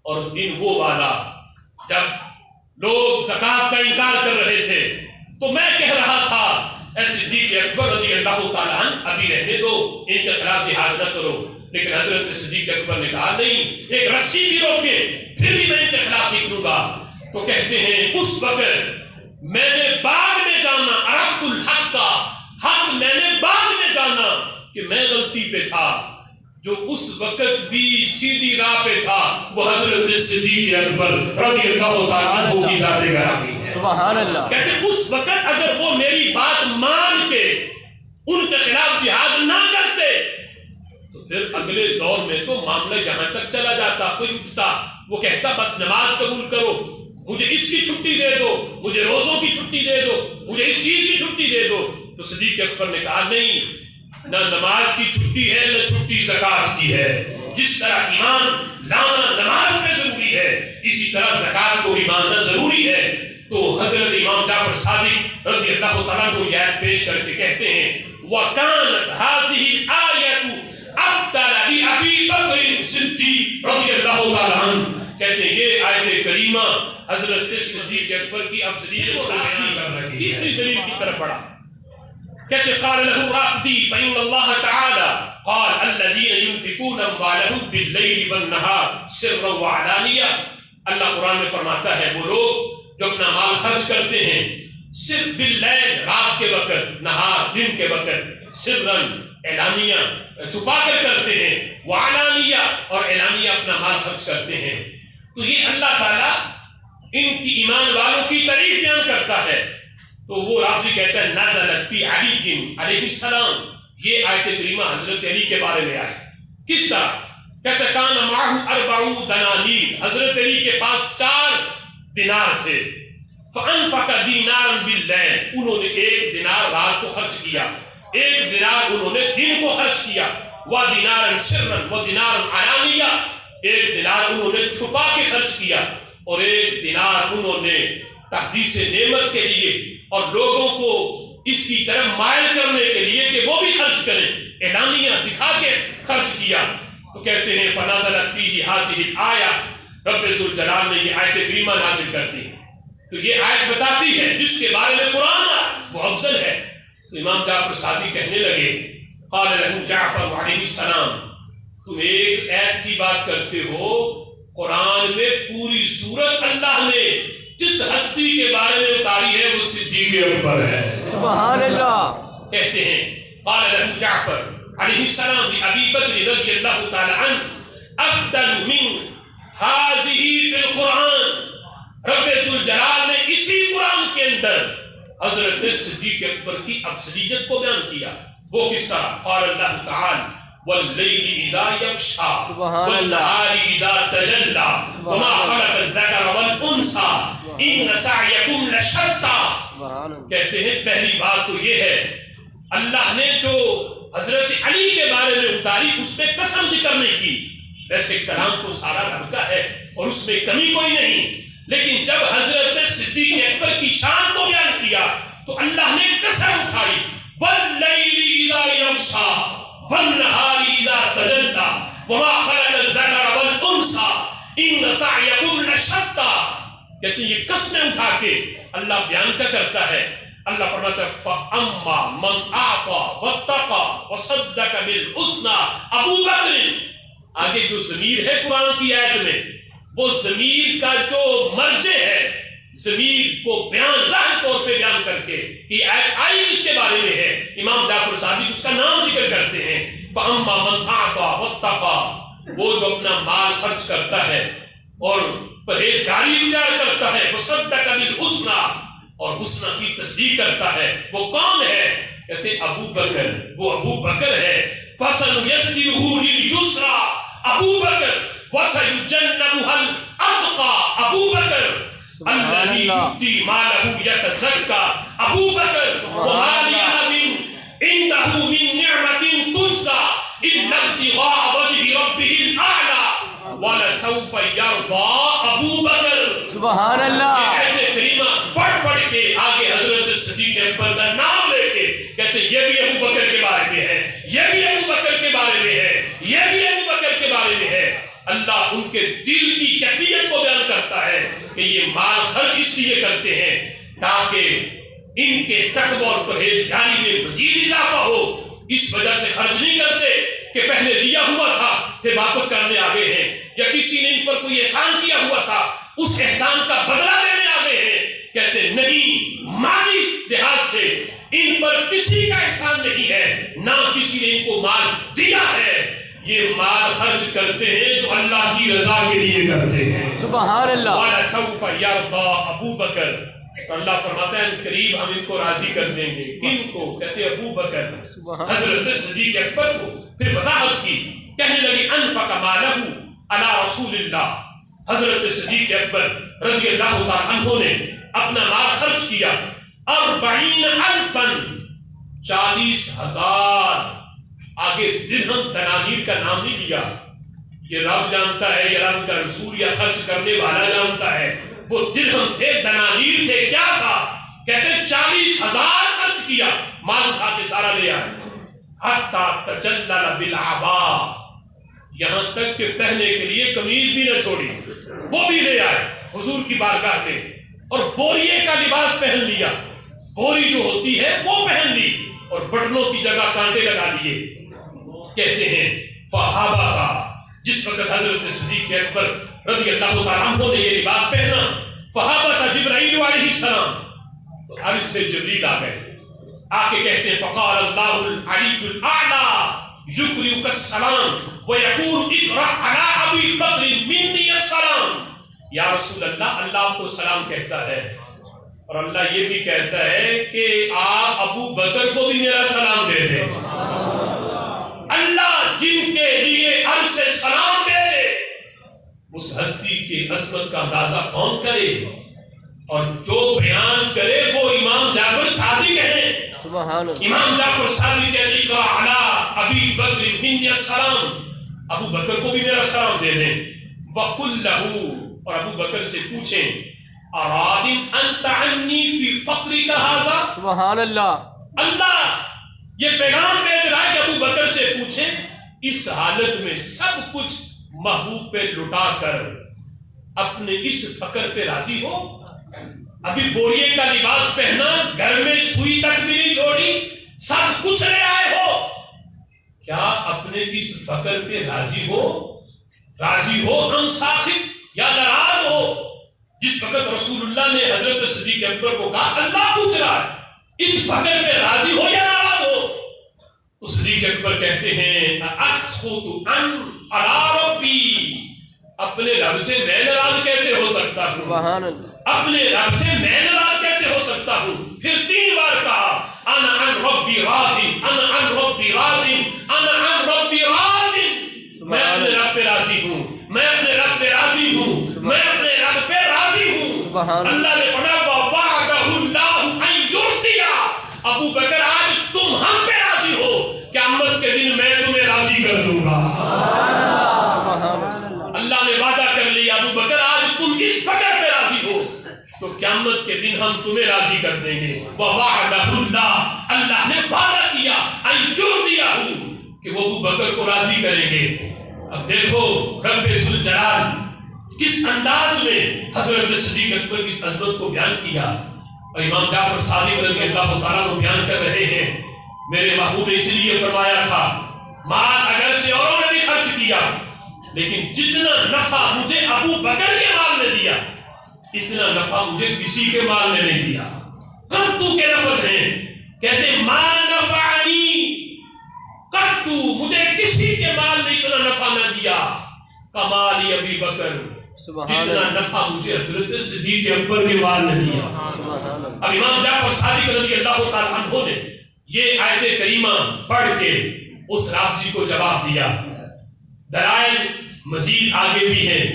اور دن وہ والا جب لوگ زکوٰۃ کا انکار کر رہے تھے تو میں کہہ رہا تھا اے صدیق اکبر رضی اللہ تعالیٰ عنہ ابھی رہنے دو، ان کے خلاف جہاد نہ کرو. لیکن حضرت صدیق اکبر نے کہا نہیں، ایک رسی بھی روکے پھر بھی میں ان کے خلاف نکلوں گا. تو کہتے ہیں اس وقت میں نے بعد میں جانا، عرفت الحق کا حق میں نے بعد میں جانا کہ میں غلطی پہ تھا. جو اس وقت بھی سیدھی راہ پہ تھا وہ حضرت صدیق اکبر رضی اللہ تعالیٰ عنہ کی ذات گرامی ہے. سبحان اللہ. کہتے ہیں اس وقت اگر وہ میری بات مان کے ان کے خلاف جہاد نہ کرتے تو پھر اگلے دور میں تو معاملہ یہاں تک چلا جاتا. کوئی اٹھتا وہ کہتا بس نماز قبول کرو، مجھے اس کی چھٹی دے دو، مجھے روزوں کی چھٹی دے دو، مجھے اس چیز کی چھٹی دے دو. تو صدیق اکبر نے کہا نہیں، نہ نماز کی چھٹی ہے نہ چھٹی زکوٰۃ کی ہے. جس طرح ایمان لانا نماز میں ضروری ہے اسی طرح زکوٰۃ کو بھی ماننا ضروری ہے. تو حضرت امام جعفر صادق رضی اللہ تعالیٰ کو یہ آیت پیش کر کے کہتے ہیں وَكَانَتْ هَذِهِ الْآيَةُ أَفْضَلَ لِأَبِي بَكْرٍ صِدِّيقٍ رضی اللہ تعالیٰ عنہ. کہتے ہیں یہ آیت کریمہ حضرت صدیق اکبر کی افضلیت کو بیان کر رہی ہے. تیسری دلیل کی طرف بڑھا. کہتے قال له رافدی فإن الله تعالى قال الذين ينفقون أموالهم بالليل والنهار سرا وعلانية. اللہ قرآن میں فرماتا ہے وہ لوگ جو اپنا مال خرچ کرتے ہیں صرف باللیل رات کے وقت، نہار دن کے وقت، سرا اعلانیہ چھپا کر کرتے ہیں، وعلانیہ اور اعلانیہ اپنا مال خرچ کرتے ہیں. تو یہ اللہ تعالیٰ ان کی ایمان والوں کی تعریف بیان کرتا ہے. تو وہ رافضی کہتا ہے نزلت فی علی علیہ السلام، یہ آیت کریمہ حضرت علی کے بارے میں آئی. کس طرح؟ کہتا ہے کان معہ 40 دنانیر، حضرت علی کے پاس 4 دینار تھے. فانفق دینارا باللیل، انہوں نے 1 دینار رات کو خرچ کیا، 1 دینار انہوں نے دن کو خرچ کیا. ودینارا سرا ودینارا علانیہ، 1 دینار انہوں نے چھپا کے خرچ کیا اور 1 دینار انہوں نے تحدیث نعمت کے لیے اور لوگوں کو اس کی طرف مائل کرنے کے لیے کہ وہ بھی خرچ کریں، اعلانیہ دکھا کے خرچ کیا. تو کہتے ہیں فنزلت فیہ ہذہ الآیہ، رب ذوالجلال نے یہ آیت کریمہ نازل کر دی. تو یہ آیت بتاتی ہے جس کے بارے میں قرآن وہ افضل ہے. تو امام جعفر صادق کہنے لگے قال له جعفر علیہ السلام تم ایک آیت کی بات کرتے ہو، قرآن میں پوری سورت اللہ نے جس ہستی کے بارے میں اتاری ہے وہ صدیق اکبر ہے. سبحان اللہ. کہتے ہیں قال له جعفر علیہ السلام لأبی بکر رضی اللہ تعالی عنہ افضل من هذه فی القرآن. رب ذوالجلال نے اسی قرآن کے اندر حضرت صدیق اکبر کی افضلیت کو بیان کیا. وہ کس طرح؟ قال اللہ تعالی واللیل اذا یغشی والنہار اذا تجلی وما خلق الذکر والانثی ان سعیکم لشتی. کہتے ہیں پہلی بات تو یہ ہے اللہ نے جو حضرت علی کے بارے میں اتاری اس میں قسم ذکر نہیں کی. ویسے کلام تو سارا رب کا ہے اور اس میں کمی کوئی نہیں، لیکن جب حضرت صدیق اکبر کی شان کو بیان کیا تو اللہ نے قسم اٹھائی واللیل اذا یغشی والنہار اذا تجلی وما خلق الذکر والانثی ان سعیکم لشتی. کہتے ہیں یہ قسمیں اٹھا کے اللہ بیان کا کرتا ہے. اللہ فرماتا ہے فَأَمَّا مَنْ أَعْطَى وَاتَّقَى وَصَدَّقَ بِالْحُسْنَى ابو بکر. آگے جو ضمیر ہے قرآن کی آیت میں وہ ضمیر کا جو مرجع ہے، ضمیر کو بیان ظاہر طور پہ بیان کر کے یہ آیت آئی اس کے بارے میں ہے. امام جعفر صادق اس کا نام ذکر کرتے ہیں فَأَمَّا مَنْ أَعْطَى وَاتَّقَى، وہ جو اپنا مال خرچ کرتا ہے اور پرہیزگاری اختیار کرتا ہے، وَصَدَّقَ بِالْحُسْنَى اور حسنہ کی تصدیق کرتا ہے. وہ کون ہے؟ کہتے ہیں ابو بکر. وہ ابو بکر ہے. فَسَنُيَسِّرُهُ لِلْيُسْرَى ابو بکر وَسَيُجَنَّبُهَا الْأَتْقَى ابو بکر الَّذِي يُؤْتِي مَالَهُ يَتَزَكَّى ابو بکر وَمَا لِأَحَدٍ عِندَهُ مِن نِّعْمَةٍ تُجْزَى إِلَّا ابْتِغَاءَ وَجْهِ رَبِّهِ الْأَعْلَى وَلَسَوْفَ يَرْضَىٰ ابو بکر. سبحان اللہ. پڑھ کے آگے حضرت صدیق اکبر کا نام لے کے کہتے ہیں یہ بھی ابو بکر کے بارے میں ہے، یہ بھی ابو بکر کے بارے میں ہے، یہ بھی ابو بکر کے بارے میں ہے. اللہ ان کے دل کی کیفیت کو بیان کرتا ہے کہ یہ مال خرچ اس لیے کرتے ہیں تاکہ ان کے تقوی اور پرہیزگاری میں مزید اضافہ ہو. اس وجہ سے خرچ نہیں کرتے کہ پہلے لیا ہوا تھا پھر واپس کرنے آ گئے ہیں، یا کسی نے ان پر کوئی احسان کیا ہوا تھا اس احسان کا بدلہ دینے آ گئے ہیں. کہتے نہیں، مالی لحاظ سے ان پر کسی کا احسان نہیں ہے، نہ کسی نے ان کو مال دیا ہے. یہ مال خرچ کرتے ہیں تو اللہ کی رضا کے لیے کرتے ہیں. سبحان اللہ. وَلَسَوْفَ يَرْضَىٰ ابو بکر. تو اللہ فرماتا ہے قریب ہم ان کو راضی کر دیں گے. کن کو؟ کہتے ہیں ابو بکر، حضرت صدیق اکبر کو. پھر وضاحت کی، کہنے لگی انفق مالہ علی رسول اللہ. حضرت صدیق اکبر رضی اللہ تعالیٰ عنہ نے اپنا مال خرچ کیا 40,000، 40,000. آگے درہم دنانیر کا نام نہیں لیا. یہ رب جانتا ہے، یہ رب کا رسول یا خرچ کرنے والا جانتا ہے. وہ درہم تھے، دنانیر تھے، کیا تھا؟ کہتے 40,000 خرچ کیا، مال اٹھا کے سارا لے آئے. حتی تجلل بالعبا، یہاں تک کہ پہننے کے لیے قمیض بھی نہ چھوڑی، وہ بھی لے آئے حضور کی بارگاہ میں. اور بوریے کا لباس پہن لیا، بوری جو ہوتی ہے وہ پہن لی، اور بٹنوں کی جگہ کانٹے لگا لیے. کہتے ہیں فہابا، جس وقت حضرت صدیق اکبر رضی اللہ تعالیٰ عنہ نے یہ لباس پہنا، فہابا جبرائیل علیہ السلام، تو عرش سے جبریل آ گئے. آ کے کہتے ہیں فقال اللہ العلی الاعلی یقرئک السلام ویقول اقرأ علی ابی بکر منی السلام. یا رسول اللہ، اللہ آپ کو سلام کہتا ہے، اور اللہ یہ بھی کہتا ہے کہ آپ ابو بکر کو بھی میرا سلام دے دیں. اللہ جن کے لیے عرش سے سلام دے دے، اس ہستی کی عظمت کا اندازہ کون کرے؟ اور جو بیان کرے وہ امام جعفر صادق ہیں. سبحان اللہ. امام جعفر صادق کہتے ہیں علی ابی بکر منی السلام، ابو بکر کو بھی میرا سلام دے دیں. وقل لہو، اور ابو بکر سے پوچھیں اراد انت عنی فی فقرک ھذا. سبحان اللہ. اللہ یہ پیغام بھیج رہا ہے کہ ابو بکر سے پوچھیں اس حالت میں سب کچھ محبوب پہ لٹا کر اپنے اس فقر پہ راضی ہو. ابھی بوریے کا لباس پہنا، گھر میں سوئی تک بھی نہیں چھوڑی، سب کچھ لے آئے ہو، کیا اپنے اس فقر پہ راضی ہو؟ راضی ہو ام ساخط، یا ناراض ہو؟ جس وقت رسول اللہ نے حضرت صدیق اکبر کو کہا اللہ پوچھ رہا ہے، اس فقر پہ راضی ہو یا ناراض ہو؟ تو صدیق اکبر کہتے ہیں اسخط عن علی ربی، اپنے رب سے میں ناراض کیسے ہو سکتا ہوں؟ سبحان اللہ. اپنے رب سے میں ناراض کیسے ہو سکتا ہوں؟ پھر 3 بار کہا انا عن ربی راض، انا عن ربی راض، انا عن ربی راض. میں اپنے رب پہ راضی ہوں، میں اپنے رب پہ راضی ہوں، میں اپنے رب پہ راضی ہوں. اللہ نے فرمایا وعدہ اللہ ان یرضی. ابو بکر آج تم ہم پہ راضی ہو، قیامت کے دن میں تمہیں راضی کر دوں گا. اللہ نے وعدہ کر لیا ابو بکر آج تم اس فقر پہ راضی ہو تو قیامت کے دن ہم تمہیں راضی کر دیں گے. وعدہ اللہ، اللہ نے وعدہ کیا ان یرضی کہ وہ ابو بکر کو راضی کریں گے. اب دیکھو رب ذوالجلال کس انداز میں حضرت صدیق اکبر کی اس عظمت کو بیان کیا. اور امام جعفر صادق رضی اللہ تعالیٰ کو بیان کر رہے ہیں میرے محبوب نے اس لیے فرمایا تھا مال اگرچہ اوروں نے بھی خرچ کیا لیکن جتنا نفع مجھے ابو بکر کے مال نے دیا اتنا نفع مجھے کسی کے مال نے نہیں دیا. قرطو کے لفظ ہیں، کہتے ما نفعنی قرطو، مجھے کسی کے مال نے اتنا نفع نہ دیا کمالی ابی بکر، جتنا نفع مجھے حضرت صدیق اکبر کے مال نے دیا. اب امام جعفر صادق رضی اللہ تعالیٰ عنہ نے یہ آیت کریمہ پڑھ کے اس رافضی کو جواب دیا. دلائل مزید آگے بھی ہیں.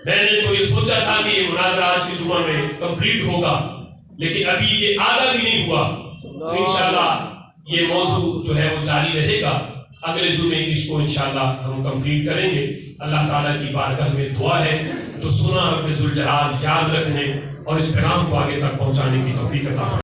میں نے تو یہ سوچا تھا کہ یہ مناظرہ آج کی دعا میں کمپلیٹ ہوگا لیکن ابھی یہ آدھا بھی نہیں ہوا. تو انشاءاللہ یہ موضوع جو ہے وہ جاری رہے گا. اگلے جمعے اس کو انشاءاللہ ہم کمپلیٹ کریں گے. اللہ تعالیٰ کی بارگاہ میں دعا ہے جو سنا رب ذوالجلال یاد رکھنے اور اس پیغام کو آگے تک پہنچانے کی توفیق عطا فرمائے.